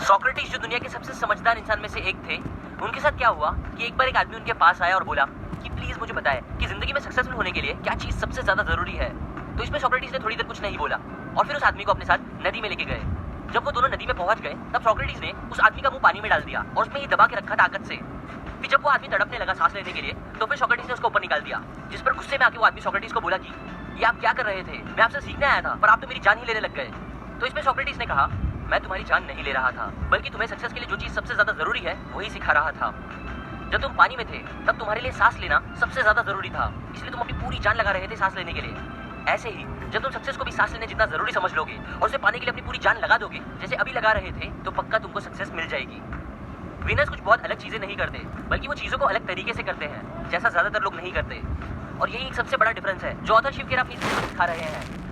Socrates जो दुनिया के सबसे समझदार इंसान में से एक थे, उनके साथ क्या हुआ कि एक बार एक आदमी उनके पास आया और बोला कि प्लीज मुझे बताएं कि जिंदगी में सक्सेसफुल होने के लिए क्या चीज सबसे ज्यादा जरूरी है। तो इसमें सोक्रेटिस ने थोड़ी देर कुछ नहीं बोला और फिर उस आदमी को अपने साथ नदी में लेके गए। जब वो दोनों नदी में पहुंच गए तब सोक्रेटिस ने उस आदमी का मुंह पानी में डाल दिया और उसमें ये दबा के रखा ताकत से। फिर जब वो आदमी तड़पने लगा सांस लेने के लिए तो फिर सोक्रेटिस ने उसको ऊपर निकाल दिया, जिस पर गुस्से में आके वो आदमी सोक्रेटिस को बोला कि ये आप क्या कर रहे थे, मैं आपसे सीखने आया था पर आप तो मेरी जान ही लेने लग गए। तो इसमें सोक्रेटिस ने कहा मैं तुम्हारी जान नहीं ले रहा था, बल्कि तुम्हें सक्सेस के लिए जो चीज सबसे ज्यादा जरूरी है वही सिखा रहा था। जब तुम पानी में थे तब तुम्हारे लिए सांस लेना सबसे ज्यादा जरूरी था, इसलिए तुम अपनी पूरी जान लगा रहे थे सांस लेने के लिए। ऐसे ही जब तुम सक्सेस को भी सांस लेने जितना जरूरी समझ लोगे और उसे पाने के लिए अपनी पूरी जान लगा दोगे जैसे अभी लगा रहे थे, तो पक्का तुमको सक्सेस मिल जाएगी। विनर्स कुछ बहुत अलग चीजें नहीं करते, बल्कि वो चीजों को अलग तरीके से करते हैं जैसा ज्यादातर लोग नहीं करते। और यही एक सबसे बड़ा डिफरेंस है जो ऑथर शिव खेर अपनी सिखा रहे हैं।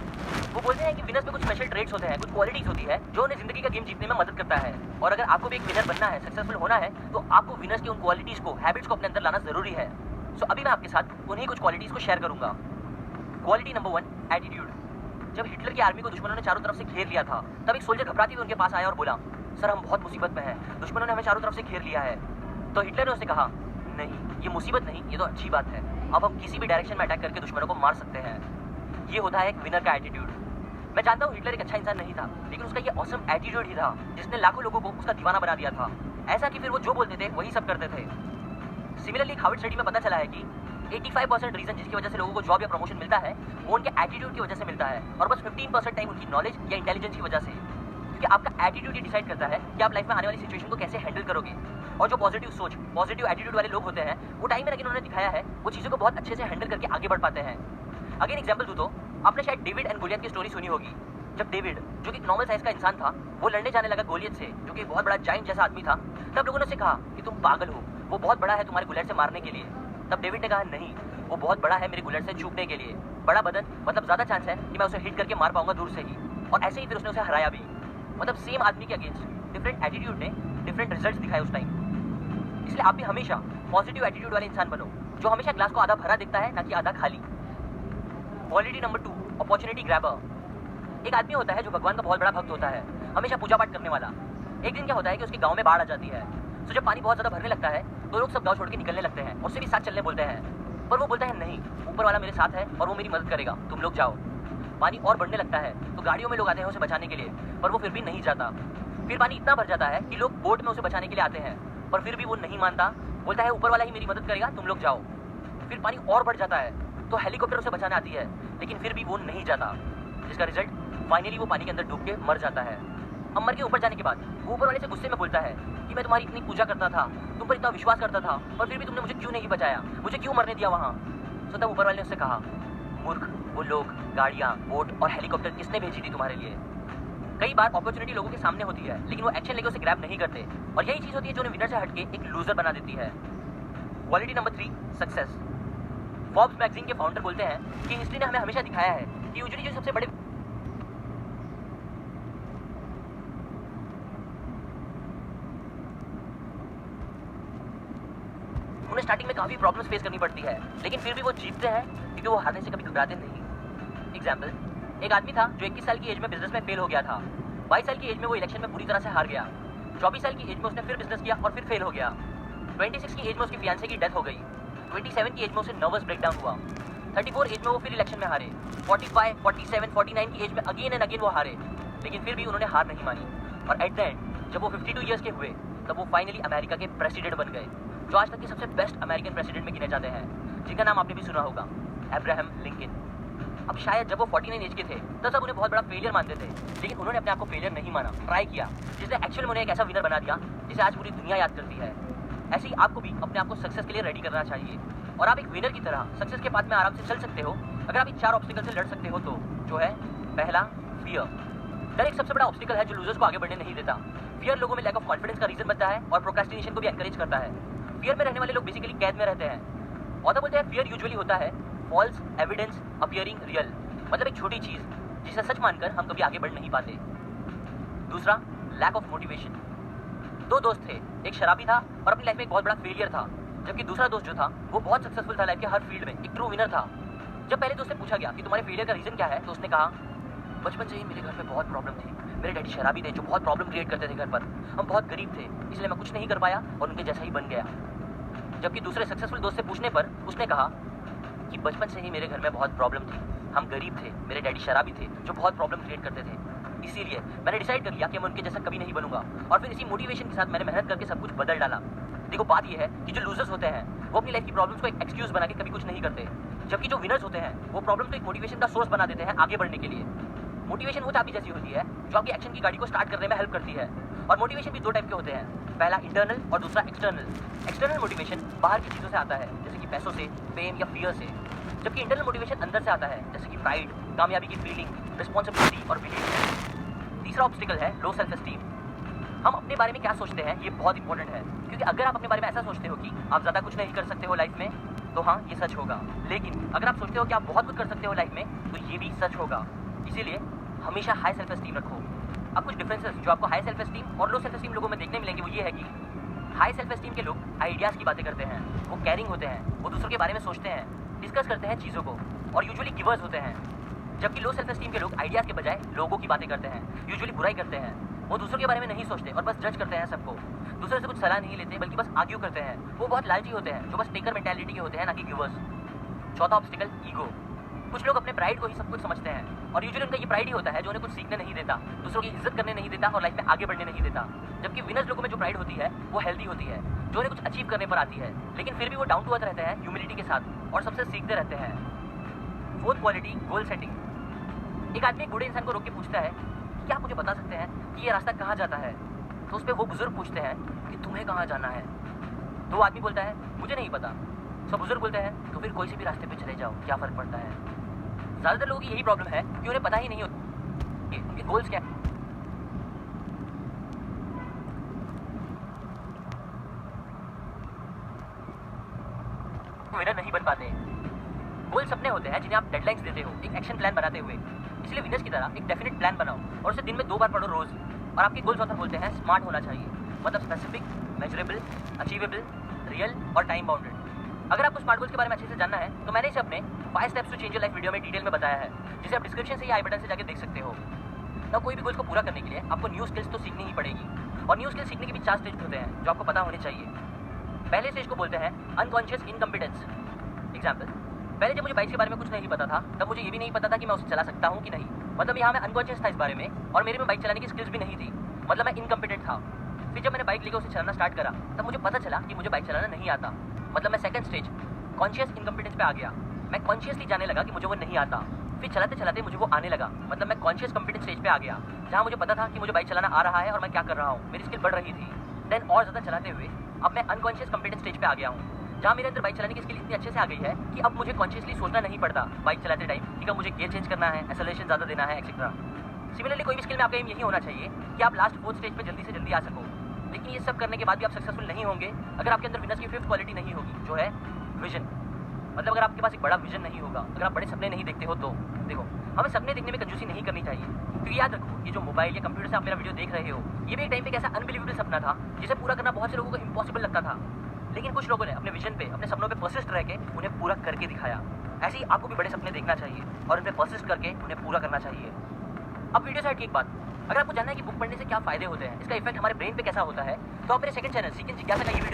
वो बोलते हैं कि विनर्स में कुछ स्पेशल ट्रेड्स होते हैं, कुछ क्वालिटीज होती है जो उन्हें जिंदगी का गेम जीतने में मदद करता है। और अगर आपको भी एक विनर बनना है, सक्सेसफुल होना है, तो आपको विनर्स की उन क्वालिटीज को, हैबिट्स को अपने अंदर लाना जरूरी है। सो अभी मैं आपके साथ उन्हीं कुछ क्वालिटीज को शेयर करूंगा। Quality number 1, attitude. जब हिटलर की आर्मी को दुश्मनों ने चारों तरफ से घेर लिया था तब एक सोल्जर घबराते हुए उनके पास आया और बोला सर हम बहुत मुसीबत में हैं, दुश्मनों ने हमें चारों तरफ से घेर लिया है। तो हिटलर ने उससे कहा नहीं, ये मुसीबत नहीं, ये तो अच्छी बात है, अब हम किसी भी डायरेक्शन में अटैक करके दुश्मनों को मार सकते हैं। ये होता है एक विनर का एटीट्यूड। मैं जानता हूँ हिटलर एक अच्छा इंसान नहीं था, लेकिन उसका ये ऑसम एटीट्यूड ही था जिसने लाखों लोगों को उसका दीवाना बना दिया था। ऐसा कि फिर वो जो बोलते थे वही सब करते थे। सिमिलरली हार्वर्ड स्टडी में पता चला है कि 85% रीजन जिसकी वजह से लोगों को जॉब या प्रमोशन मिलता है वो उनके एटीट्यूड की वजह से मिलता है, और बस 15% टाइम उनकी नॉलेज या इंटेलिजेंस की वजह से। क्योंकि आपका एटीट्यूड ही डिसाइड करता है कि आप लाइफ में आने वाली सिचुएशन को कैसे हैंडल करोगे। और जो पॉजिटिव सोच, पॉजिटिव एटीट्यूड वाले लोग होते हैं वो टाइम में उन्होंने दिखाया है वो चीज़ों को बहुत अच्छे से हैंडल करके आगे बढ़ पाते हैं। अगेन एग्जाम्पल दूँ तो आपने शायद डेविड एंड गोलियत की स्टोरी सुनी होगी। जब डेविड जो कि नॉर्मल साइज का इंसान था वो लड़ने जाने लगा गोलियत से, जो कि बहुत बड़ा जाइंट जैसा आदमी था, तब लोगों ने उससे कहा कि तुम पागल हो, वो बहुत बड़ा है तुम्हारे गोलियत से मारने के लिए। तब डेविड ने कहा नहीं, वो बहुत बड़ा है मेरे गोलियत से चूकने के लिए, बड़ा बदन मतलब ज्यादा चांस है कि मैं उसे हिट करके मार पाऊंगा दूर से ही। और ऐसे ही फिर उसने उसे हराया भी। मतलब सेम आदमी के अगेंस्ट डिफरेंट एटीट्यूड ने डिफरेंट रिजल्ट्स दिखाए उस टाइम। इसलिए आप भी हमेशा पॉजिटिव एटीट्यूड वाले इंसान बनो जो हमेशा ग्लास को आधा भरा दिखता है ना कि आधा खाली। Quality number 2, opportunity grabber. एक आदमी होता है जो भगवान का बहुत बड़ा भक्त होता है, हमेशा पूजा पाठ करने वाला। एक दिन क्या होता है कि उसके गांव में बाढ़ आ जाती है, तो जब पानी बहुत ज्यादा भरने लगता है तो लोग सब गांव छोड़ के निकलने लगते हैं, उससे भी साथ चलने बोलते हैं। पर वो बोलता है नहीं, ऊपर वाला मेरे साथ है और वो मेरी मदद करेगा, तुम लोग जाओ। पानी और बढ़ने लगता है तो गाड़ियों में लोग आते हैं उसे बचाने के लिए, पर वो फिर भी नहीं जाता। फिर पानी इतना भर जाता है कि लोग बोट में उसे बचाने के लिए आते हैं, पर फिर भी वो नहीं मानता, बोलता है ऊपर वाला ही मेरी मदद करेगा, तुम लोग जाओ। फिर पानी और बढ़ जाता है तो हेलीकॉप्टर उसे बचाने आती है, लेकिन फिर भी वो नहीं जाता, जिसका रिजल्ट फाइनली वो पानी के अंदर डूब के मर जाता है। अब मर के ऊपर जाने के बाद वो ऊपर वाले से गुस्से में बोलता है कि मैं तुम्हारी इतनी पूजा करता था, तुम पर इतना विश्वास करता था, पर फिर भी तुमने मुझे क्यों नहीं बचाया, मुझे क्यों मरने दिया वहाँ। तो तब ऊपर वाले ने उससे कहा मूर्ख, वो लोग, गाड़ियाँ, बोट और हेलीकॉप्टर किसने भेजी थी तुम्हारे लिए। कई बार अपॉर्चुनिटी लोगों के सामने होती है लेकिन वो एक्शन लेके उसे ग्रैब नहीं करते, और यही चीज होती है जो उन्हें विनर से हटके एक लूजर बना देती है। Quality number 3, success. Forbes magazine के फाउंडर बोलते हैं कि हिस्ट्री ने हमें हमेशा दिखाया है कि यूजुअली जो सबसे बड़े उन्हें स्टार्टिंग में काफी प्रॉब्लम्स फेस करनी पड़ती है, लेकिन फिर भी वो जीतते हैं क्योंकि वो हारने से कभी घबराते नहीं। एग्जाम्पल, एक आदमी था जो 21 साल की एज में बिजनेस में फेल हो गया था। 22 साल की एज में वो इलेक्शन में पूरी तरह से हार गया। 24 साल की एज में उसने फिर बिजनेस किया और फिर फेल हो गया। 26 की एज में उसकी फियांसे की डेथ हो गई। 27 की एज में उसे नर्वस ब्रेकडाउन हुआ। 34 एज में वो फिर इलेक्शन में हारे। 45, 47, 49 की एज में अगेन एंड अगेन वो हारे, लेकिन फिर भी उन्होंने हार नहीं मानी। और एट द एंड जब वो 52 ईयर्स के हुए तब वो फाइनली अमेरिका के प्रेसिडेंट बन गए, जो आज तक के सबसे बेस्ट अमेरिकन प्रेसिडेंट में गिने जाते हैं, जिनका नाम आपने भी सुना होगा, अब्राहम लिंकन। अब शायद जब वो 49 एज के थे तब सब उन्हें बहुत बड़ा फेलियर मानते थे, लेकिन उन्होंने अपने आप को फेलियर नहीं माना, ट्राई किया, जिसने एक्चुअल में उन्हें एक ऐसा विनर बना दिया जिसे आज पूरी दुनिया याद करती है। ऐसे ही आपको भी अपने आप को सक्सेस के लिए रेडी करना चाहिए, और आप एक विनर की तरह सक्सेस के पाथ में आराम से चल सकते हो अगर आप इन 4 ऑब्स्टिकल से लड़ सकते हो तो। जो है पहला, फियर। डर एक सबसे बड़ा ऑब्स्टिकल है जो लूजर्स को आगे बढ़ने नहीं देता। फियर लोगों में लैक ऑफ कॉन्फिडेंस का रीजन बनता है और प्रोक्रेस्टिनेशन को भी एनकरेज करता है। फियर में रहने वाले लोग बेसिकली कैद में रहते हैं। ऑथर बोलते हैं फियर यूजुअली होता है फॉल्स एविडेंस अपीयरिंग रियल, मतलब एक छोटी चीज जिसे सच मानकर हम कभी आगे बढ़ नहीं पाते। दूसरा, लैक ऑफ मोटिवेशन। 2 दोस्त थे, एक शराबी था और अपनी लाइफ में एक बहुत बड़ा फेलियर था, जबकि दूसरा दोस्त जो था वो बहुत सक्सेसफुल था लाइफ के हर फील्ड में, एक ट्रू विनर था। जब पहले दोस्त से पूछा गया कि तुम्हारे फेलियर का रीजन क्या है, तो उसने कहा बचपन से ही मेरे घर में बहुत प्रॉब्लम थी, मेरे डैडी शराबी थे जो बहुत प्रॉब्लम क्रिएट करते थे घर पर। हम बहुत गरीब थे, इसलिए मैं कुछ नहीं कर पाया और उनके जैसा ही बन गया। जबकि दूसरे सक्सेसफुल दोस्त से पूछने पर उसने कहा कि बचपन से ही मेरे घर में बहुत प्रॉब्लम थी, हम गरीब थे, मेरे डैडी शराबी थे जो बहुत प्रॉब्लम क्रिएट करते थे। इसीलिए मैंने डिसाइड कर लिया कि मैं उनके जैसा कभी नहीं बनूंगा और फिर इसी मोटिवेशन के साथ मैंने मेहनत करके सब कुछ बदल डाला। देखो बात यह है कि जो लूजर्स होते हैं वो अपनी लाइफ की प्रॉब्लम्स को एक एक्सक्यूज बना के कभी कुछ नहीं करते, जबकि जो विनर्स होते हैं वो प्रॉब्लम को एक मोटिवेशन का सोर्स बना देते हैं आगे बढ़ने के लिए। मोटिवेशन वो चाबी जैसी होती है जो आपकी एक्शन की गाड़ी को स्टार्ट करने में हेल्प करती है। और मोटिवेशन भी दो टाइप के होते हैं, पहला इंटरनल और दूसरा एक्सटर्नल। एक्सटर्नल मोटिवेशन बाहर की चीज़ों से आता है जैसे कि पैसों से, फेम या फियर से, जबकि इंटरनल मोटिवेशन अंदर से आता है जैसे कि प्राइड, कामयाबी की फीलिंग, रिस्पॉन्सिबिलिटी और बिलीफ। तीसरा ऑब्स्टिकल है लो सेल्फ एस्टीम। हम अपने बारे में क्या सोचते हैं ये बहुत इंपॉर्टेंट है, क्योंकि अगर आप अपने बारे में ऐसा सोचते हो कि आप ज़्यादा कुछ नहीं कर सकते हो लाइफ में, तो हाँ ये सच होगा। लेकिन अगर आप सोचते हो कि आप बहुत कुछ कर सकते हो लाइफ में, तो ये भी सच होगा। इसीलिए हमेशा हाई सेल्फ एस्टीम रखो। अब कुछ डिफरेंसेस जो आपको हाई सेल्फ एस्टीम और लो सेल्फ एस्टीम लोगों में देखने मिलेंगे वो ये है कि हाई सेल्फ एस्टीम के लोग आइडियाज़ की बातें करते हैं, वो कैरिंग होते हैं, वो दूसरों के बारे में सोचते हैं, डिस्कस करते हैं चीज़ों को और यूजुअली गिवर्स होते हैं। जबकि लो सेल्फ एस्टीम के लोग आइडियाज़ के बजाय लोगों की बातें करते हैं, यूजुअली बुराई करते हैं, वो दूसरों के बारे में नहीं सोचते और बस जज करते हैं सबको, दूसरे से कुछ सलाह नहीं लेते बल्कि बस आर्ग्यू करते हैं। वो बहुत लालची होते हैं जो बस टेकर मेंटालिटी के होते हैं, ना कि गिवर्स। चौथा ऑब्स्टिकल ईगो। कुछ लोग अपने प्राइड को ही सब कुछ समझते हैं और यूजुअली उनका ये प्राइड ही होता है जो उन्हें कुछ सीखने नहीं देता, दूसरों की इज्जत करने नहीं देता और लाइफ में आगे बढ़ने नहीं देता। जबकि विनर्स लोगों में जो प्राइड होती है वो हेल्दी होती है, जो उन्हें कुछ अचीव करने पर आती है, लेकिन फिर भी वो डाउन टू अर्थ रहते हैं ह्यूमिलिटी के साथ और सबसे सीखते रहते हैं। Fourth quality goal setting. एक आदमी एक बूढ़े इंसान को रोक के पूछता है कि क्या आप मुझे बता सकते हैं कि ये रास्ता कहाँ जाता है? तो उस पर वो बुजुर्ग पूछते हैं कि तुम्हें कहाँ जाना है? तो वो आदमी बोलता है मुझे नहीं पता। तो बुजुर्ग बोलते हैं तो फिर कोई से भी रास्ते पे चले जाओ, क्या फ़र्क पड़ता है? ज़्यादातर लोगों की यही प्रॉब्लम है कि उन्हें पता ही नहीं होता कि उनके गोल्स क्या हैं। विनर नहीं बन पाते। गोल सपने होते हैं जिन्हें आप डेडलाइंस देते हो एक एक्शन प्लान बनाते हुए। इसलिए विनर्स की तरह एक डेफिनेट प्लान बनाओ और उसे दिन में 2 बार पढ़ो रोज। और आपके गोल्स ऑथर बोलते हैं स्मार्ट होना चाहिए, मतलब स्पेसिफिक, मेजरेबल, अचीवेबल, रियल और टाइम बाउंडेड। अगर आपको स्मार्ट गोल्स के बारे में अच्छे से जानना है तो मैंने इसे अपने 5 steps to change your life video में डिटेल में बताया है, जिसे आप डिस्क्रिप्शन से या आई बटन से जाकर देख सकते हो। ना कोई भी गोल्स को पूरा करने के लिए आपको न्यू स्किल्स तो सीखनी ही पड़ेगी और न्यू स्किल्स सीखने के भी 4 स्टेज होते हैं जो आपको पता होने चाहिए। पहले स्टेज को बोलते हैं अनकॉन्शियस इनकम्पिटेंस। एग्जाम्पल, पहले जब मुझे बाइक के बारे में कुछ नहीं पता था तब मुझे ये भी नहीं पता था कि मैं उसे चला सकता हूँ कि नहीं, मतलब यहाँ मैं अनकॉन्शियस था इस बारे में और मेरे में बाइक चलाने की स्किल्स भी नहीं थी, मतलब मैं इनकम्पिटेंट था। फिर जब मैंने बाइक लेकर उसे चलाना स्टार्ट करा तब मुझे पता चला कि मुझे बाइक चलाना नहीं आता, मतलब मैं सेकंड स्टेज कॉन्शियस इनकम्पिटेंस पे आ गया। मैं कॉन्शियसली जाने लगा कि मुझे वो नहीं आता, फिर चलाते चलाते मुझे वो आने लगा, मतलब मैं कॉन्शियस कॉम्पिटेंस स्टेज पे आ गया, जहाँ मुझे पता था कि मुझे बाइक चलाना आ रहा है और मैं क्या कर रहा हूँ, मेरी स्किल बढ़ रही थी। देन और ज़्यादा चलाते हुए अब मैं अनकॉन्शियस कॉम्पिटेंस स्टेज पे आ गया हूँ, जहाँ मेरे अंदर बाइक चलाने की स्किल इतनी अच्छे से आ गई है कि अब मुझे कॉन्शियसली सोचना नहीं पड़ता बाइक चलाते टाइम कि कब मुझे गियर चेंज करना है, एक्सेलरेशन ज़्यादा देना है, एक्सेट्रा। सिमिलरली कोई भी स्किल में आपका एम यही होना चाहिए कि आप लास्ट 4th स्टेज पे जल्दी से जल्दी आ सको। लेकिन ये सब करने के बाद भी आप सक्सेसफुल नहीं होंगे अगर आपके अंदर विनर्स की 5th क्वालिटी नहीं होगी, जो है विजन। मतलब अगर आपके पास एक बड़ा विजन नहीं होगा, अगर आप बड़े सपने नहीं देखते हो, तो देखो हमें सपने देखने में कंजूसी नहीं करनी चाहिए, क्योंकि याद रखो ये जो मोबाइल या कंप्यूटर से आप मेरा वीडियो देख रहे हो, ये भी एक टाइम पे एक ऐसा अनबिलीवेबल सपना था जिसे पूरा करना बहुत से लोगों को इम्पॉसिबल लगता था। लेकिन कुछ लोगों ने अपने विजन पे, अपने सपनों पे परसिस्ट रह के उन्हें पूरा करके दिखाया। ऐसे ही आपको भी बड़े सपने देखना चाहिए और उन पे परसिस्ट करके उन्हें पूरा करना चाहिए। अब वीडियो से हट के एक बात, अगर आपको जानना है कि बुक पढ़ने से क्या फायदे होते हैं, इसका इफेक्ट हमारे ब्रेन पे कैसा होता है, तो आप मेरे सेकंड चैनल सीख इन जिज्ञासा का ये वीडियो